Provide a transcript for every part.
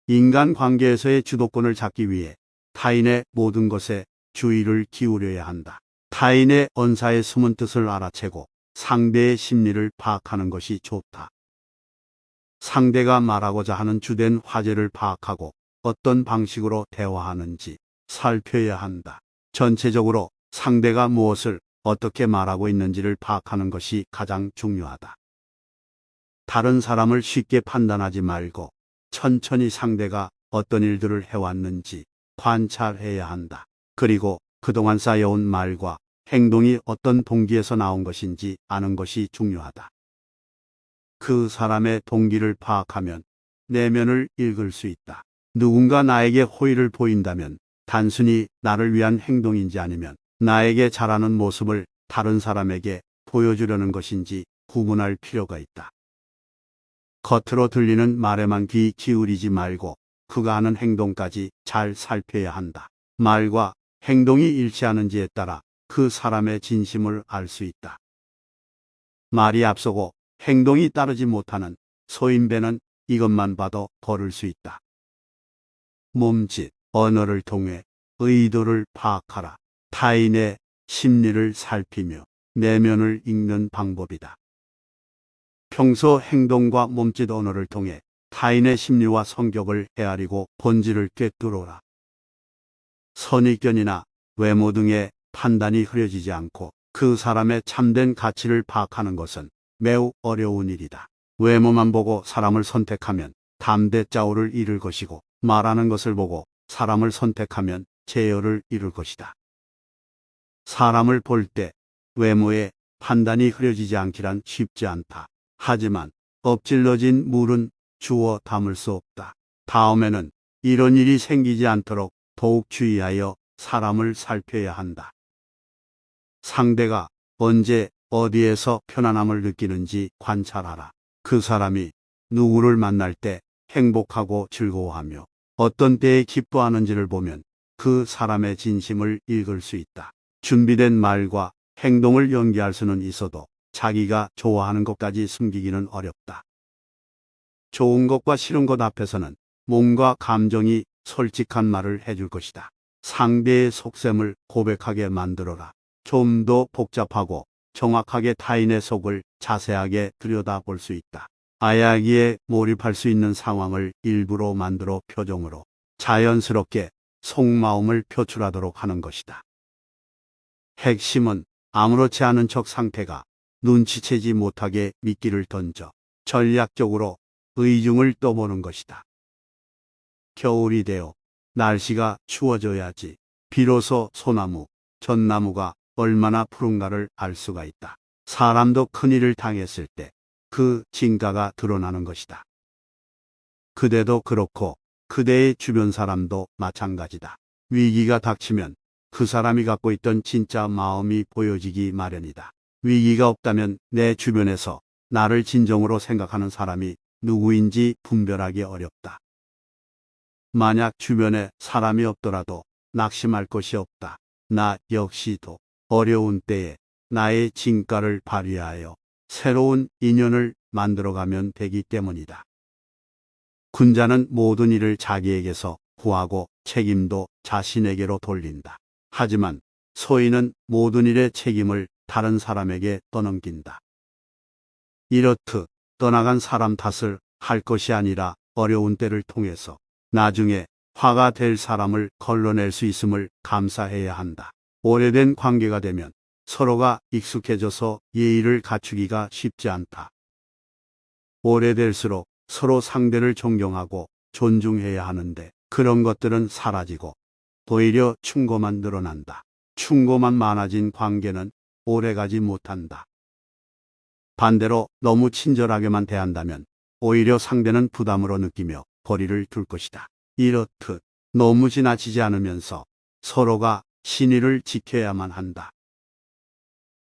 인간관계에서의 주도권을 잡기 위해 타인의 모든 것에 주의를 기울여야 한다. 타인의 언사의 숨은 뜻을 알아채고 상대의 심리를 파악하는 것이 좋다. 상대가 말하고자 하는 주된 화제를 파악하고 어떤 방식으로 대화하는지 살펴야 한다. 전체적으로 상대가 무엇을 어떻게 말하고 있는지를 파악하는 것이 가장 중요하다. 다른 사람을 쉽게 판단하지 말고 천천히 상대가 어떤 일들을 해왔는지 관찰해야 한다. 그리고 그동안 쌓여온 말과 행동이 어떤 동기에서 나온 것인지 아는 것이 중요하다. 그 사람의 동기를 파악하면 내면을 읽을 수 있다. 누군가 나에게 호의를 보인다면 단순히 나를 위한 행동인지 아니면 나에게 잘하는 모습을 다른 사람에게 보여주려는 것인지 구분할 필요가 있다. 겉으로 들리는 말에만 귀 기울이지 말고 그가 하는 행동까지 잘 살펴야 한다. 말과 행동이 일치하는지에 따라 그 사람의 진심을 알 수 있다. 말이 앞서고 행동이 따르지 못하는 소인배는 이것만 봐도 거를 수 있다. 몸짓, 언어를 통해 의도를 파악하라. 타인의 심리를 살피며 내면을 읽는 방법이다. 평소 행동과 몸짓 언어를 통해 타인의 심리와 성격을 헤아리고 본질을 꿰뚫어라. 선입견이나 외모 등의 판단이 흐려지지 않고 그 사람의 참된 가치를 파악하는 것은 매우 어려운 일이다. 외모만 보고 사람을 선택하면 담대자오를 잃을 것이고 말하는 것을 보고 사람을 선택하면 제어를 잃을 것이다. 사람을 볼 때 외모에 판단이 흐려지지 않기란 쉽지 않다. 하지만 엎질러진 물은 주워 담을 수 없다. 다음에는 이런 일이 생기지 않도록 더욱 주의하여 사람을 살펴야 한다. 상대가 언제 어디에서 편안함을 느끼는지 관찰하라. 그 사람이 누구를 만날 때 행복하고 즐거워하며 어떤 때에 기뻐하는지를 보면 그 사람의 진심을 읽을 수 있다. 준비된 말과 행동을 연기할 수는 있어도 자기가 좋아하는 것까지 숨기기는 어렵다. 좋은 것과 싫은 것 앞에서는 몸과 감정이 솔직한 말을 해줄 것이다. 상대의 속셈을 고백하게 만들어라. 좀 더 복잡하고 정확하게 타인의 속을 자세하게 들여다볼 수 있다. 이야기에 몰입할 수 있는 상황을 일부러 만들어 표정으로 자연스럽게 속마음을 표출하도록 하는 것이다. 핵심은 아무렇지 않은 척 상태가 눈치채지 못하게 미끼를 던져 전략적으로 의중을 떠보는 것이다. 겨울이 되어 날씨가 추워져야지 비로소 소나무, 전나무가 얼마나 푸른가를 알 수가 있다. 사람도 큰일을 당했을 때 그 진가가 드러나는 것이다. 그대도 그렇고 그대의 주변 사람도 마찬가지다. 위기가 닥치면 그 사람이 갖고 있던 진짜 마음이 보여지기 마련이다. 위기가 없다면 내 주변에서 나를 진정으로 생각하는 사람이 누구인지 분별하기 어렵다. 만약 주변에 사람이 없더라도 낙심할 것이 없다. 나 역시도 어려운 때에 나의 진가를 발휘하여 새로운 인연을 만들어가면 되기 때문이다. 군자는 모든 일을 자기에게서 구하고 책임도 자신에게로 돌린다. 하지만 소인은 모든 일의 책임을 다른 사람에게 떠넘긴다. 이렇듯 떠나간 사람 탓을 할 것이 아니라 어려운 때를 통해서 나중에 화가 될 사람을 걸러낼 수 있음을 감사해야 한다. 오래된 관계가 되면 서로가 익숙해져서 예의를 갖추기가 쉽지 않다. 오래될수록 서로 상대를 존경하고 존중해야 하는데 그런 것들은 사라지고 오히려 충고만 늘어난다. 충고만 많아진 관계는 오래가지 못한다. 반대로 너무 친절하게만 대한다면 오히려 상대는 부담으로 느끼며 거리를 둘 것이다. 이렇듯 너무 지나치지 않으면서 서로가 신의를 지켜야만 한다.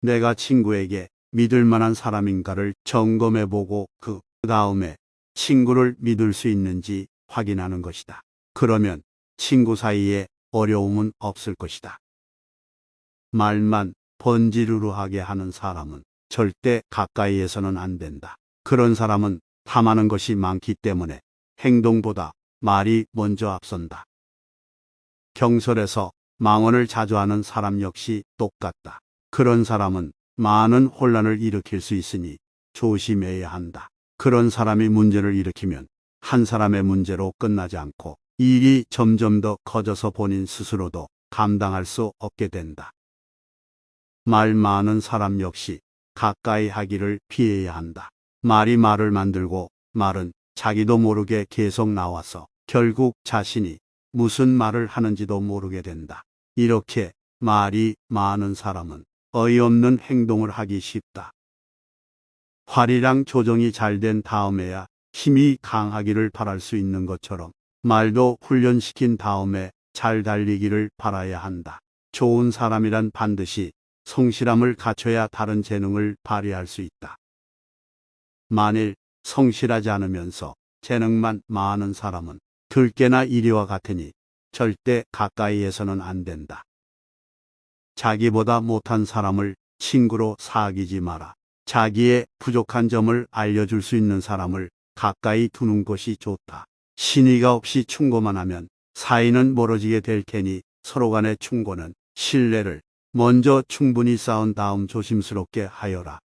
내가 친구에게 믿을 만한 사람인가를 점검해보고 그 다음에 친구를 믿을 수 있는지 확인하는 것이다. 그러면 친구 사이에 어려움은 없을 것이다. 말만 번지르르하게 하는 사람은 절대 가까이에서는 안 된다. 그런 사람은 탐하는 것이 많기 때문에 행동보다 말이 먼저 앞선다. 경솔해서 망언을 자주 하는 사람 역시 똑같다. 그런 사람은 많은 혼란을 일으킬 수 있으니 조심해야 한다. 그런 사람이 문제를 일으키면 한 사람의 문제로 끝나지 않고 일이 점점 더 커져서 본인 스스로도 감당할 수 없게 된다. 말 많은 사람 역시 가까이 하기를 피해야 한다. 말이 말을 만들고 말은 자기도 모르게 계속 나와서 결국 자신이 무슨 말을 하는지도 모르게 된다. 이렇게 말이 많은 사람은 어이없는 행동을 하기 쉽다. 활이랑 조정이 잘 된 다음에야 힘이 강하기를 바랄 수 있는 것처럼 말도 훈련시킨 다음에 잘 달리기를 바라야 한다. 좋은 사람이란 반드시 성실함을 갖춰야 다른 재능을 발휘할 수 있다. 만일 성실하지 않으면서 재능만 많은 사람은 들깨나 이리와 같으니 절대 가까이에서는 안 된다. 자기보다 못한 사람을 친구로 사귀지 마라. 자기의 부족한 점을 알려줄 수 있는 사람을 가까이 두는 것이 좋다. 신의가 없이 충고만 하면 사이는 멀어지게 될 테니 서로 간의 충고는 신뢰를 먼저 충분히 쌓은 다음 조심스럽게 하여라.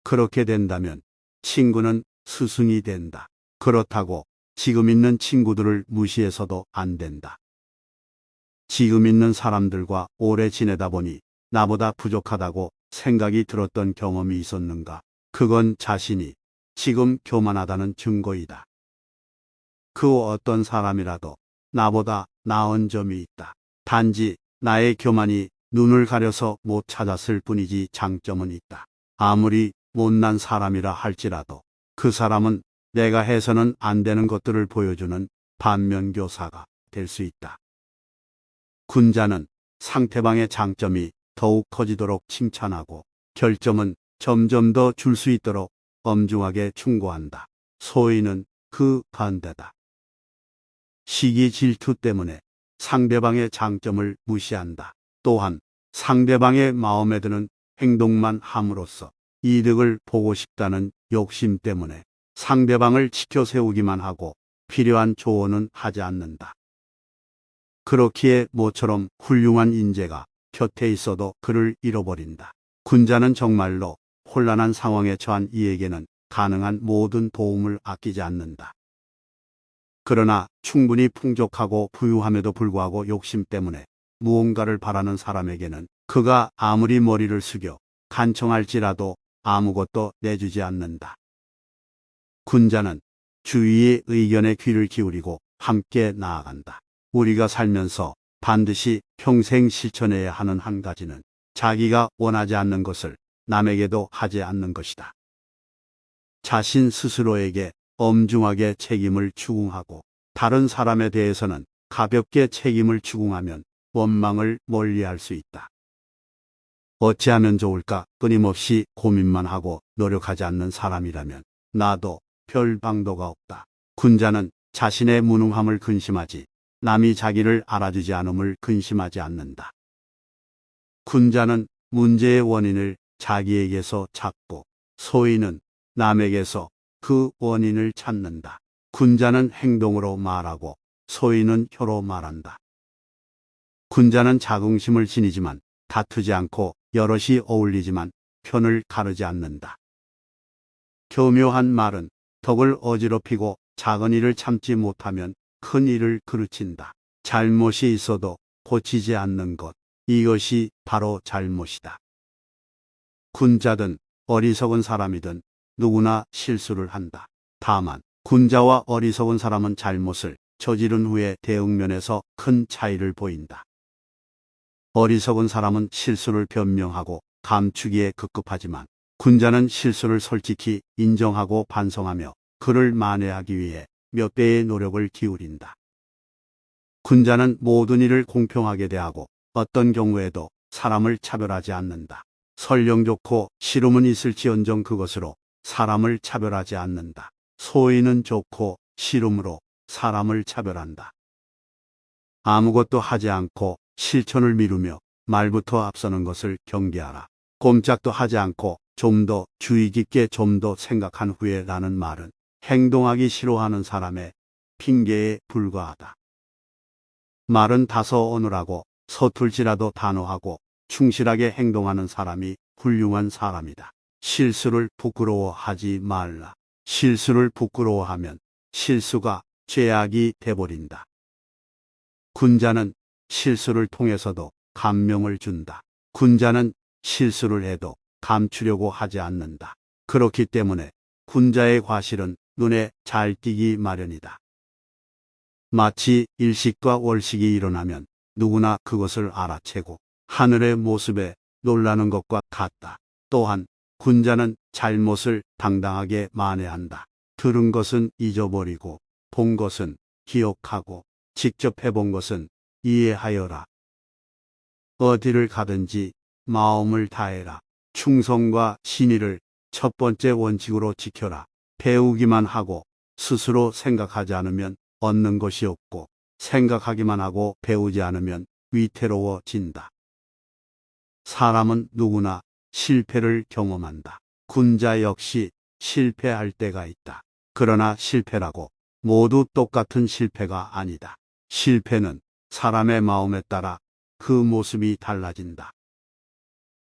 그렇게 된다면 친구는 스승이 된다. 그렇다고 지금 있는 친구들을 무시해서도 안 된다. 지금 있는 사람들과 오래 지내다 보니 나보다 부족하다고 생각이 들었던 경험이 있었는가? 그건 자신이 지금 교만하다는 증거이다. 그 어떤 사람이라도 나보다 나은 점이 있다. 단지 나의 교만이 눈을 가려서 못 찾았을 뿐이지 장점은 있다. 아무리 못난 사람이라 할지라도 그 사람은 내가 해서는 안 되는 것들을 보여주는 반면교사가 될 수 있다. 군자는 상대방의 장점이 더욱 커지도록 칭찬하고 결점은 점점 더 줄 수 있도록 엄중하게 충고한다. 소인은 그 반대다. 시기 질투 때문에 상대방의 장점을 무시한다. 또한 상대방의 마음에 드는 행동만 함으로써 이득을 보고 싶다는 욕심 때문에 상대방을 지켜 세우기만 하고 필요한 조언은 하지 않는다. 그렇기에 모처럼 훌륭한 인재가 곁에 있어도 그를 잃어버린다. 군자는 정말로 혼란한 상황에 처한 이에게는 가능한 모든 도움을 아끼지 않는다. 그러나 충분히 풍족하고 부유함에도 불구하고 욕심 때문에 무언가를 바라는 사람에게는 그가 아무리 머리를 숙여 간청할지라도 아무것도 내주지 않는다. 군자는 주위의 의견에 귀를 기울이고 함께 나아간다. 우리가 살면서 반드시 평생 실천해야 하는 한 가지는 자기가 원하지 않는 것을 남에게도 하지 않는 것이다. 자신 스스로에게 엄중하게 책임을 추궁하고 다른 사람에 대해서는 가볍게 책임을 추궁하면 원망을 멀리할 수 있다. 어찌하면 좋을까 끊임없이 고민만 하고 노력하지 않는 사람이라면 나도 별 방도가 없다. 군자는 자신의 무능함을 근심하지 남이 자기를 알아주지 않음을 근심하지 않는다. 군자는 문제의 원인을 자기에게서 찾고 소인은 남에게서 그 원인을 찾는다. 군자는 행동으로 말하고 소인은 혀로 말한다. 군자는 자긍심을 지니지만 다투지 않고 여럿이 어울리지만 편을 가르지 않는다. 교묘한 말은 덕을 어지럽히고 작은 일을 참지 못하면 큰 일을 그르친다. 잘못이 있어도 고치지 않는 것, 이것이 바로 잘못이다. 군자든 어리석은 사람이든 누구나 실수를 한다. 다만 군자와 어리석은 사람은 잘못을 저지른 후에 대응면에서 큰 차이를 보인다. 어리석은 사람은 실수를 변명하고 감추기에 급급하지만 군자는 실수를 솔직히 인정하고 반성하며 그를 만회하기 위해 몇 배의 노력을 기울인다. 군자는 모든 일을 공평하게 대하고 어떤 경우에도 사람을 차별하지 않는다. 설령 좋고 싫음은 있을지언정 그것으로 사람을 차별하지 않는다. 소인은 좋고 싫음으로 사람을 차별한다. 아무것도 하지 않고 실천을 미루며 말부터 앞서는 것을 경계하라. 꼼짝도 하지 않고 좀 더 주의 깊게 좀 더 생각한 후에 라는 말은 행동하기 싫어하는 사람의 핑계에 불과하다. 말은 다소 어눌하고 서툴지라도 단호하고 충실하게 행동하는 사람이 훌륭한 사람이다. 실수를 부끄러워하지 말라. 실수를 부끄러워하면 실수가 죄악이 돼버린다. 군자는 실수를 통해서도 감명을 준다. 군자는 실수를 해도 감추려고 하지 않는다. 그렇기 때문에 군자의 과실은 눈에 잘 띄기 마련이다. 마치 일식과 월식이 일어나면 누구나 그것을 알아채고 하늘의 모습에 놀라는 것과 같다. 또한 군자는 잘못을 당당하게 만회한다. 들은 것은 잊어버리고 본 것은 기억하고 직접 해본 것은 이해하여라. 어디를 가든지 마음을 다해라. 충성과 신의를 첫 번째 원칙으로 지켜라. 배우기만 하고 스스로 생각하지 않으면 얻는 것이 없고 생각하기만 하고 배우지 않으면 위태로워진다. 사람은 누구나 실패를 경험한다. 군자 역시 실패할 때가 있다. 그러나 실패라고 모두 똑같은 실패가 아니다. 실패는 사람의 마음에 따라 그 모습이 달라진다.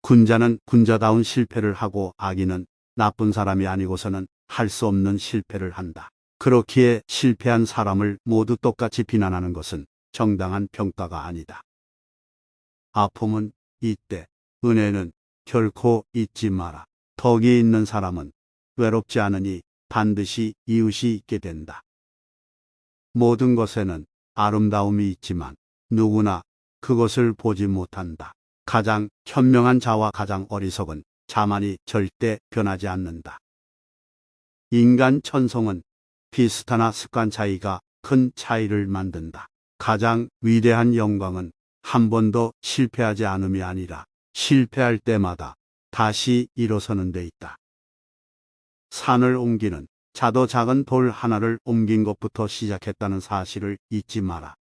군자는 군자다운 실패를 하고 악인은 나쁜 사람이 아니고서는 할 수 없는 실패를 한다. 그렇기에 실패한 사람을 모두 똑같이 비난하는 것은 정당한 평가가 아니다. 아픔은 있되 은혜는 결코 잊지 마라. 덕이 있는 사람은 외롭지 않으니 반드시 이웃이 있게 된다. 모든 것에는 아름다움이 있지만 누구나 그것을 보지 못한다. 가장 현명한 자와 가장 어리석은 자만이 절대 변하지 않는다. 인간 천성은 비슷하나 습관 차이가 큰 차이를 만든다. 가장 위대한 영광은 한 번도 실패하지 않음이 아니라 실패할 때마다 다시 일어서는 데 있다. 산을 옮기는 자도 작은 돌 하나를 옮긴 것부터 시작했다는 사실을 잊지 마라.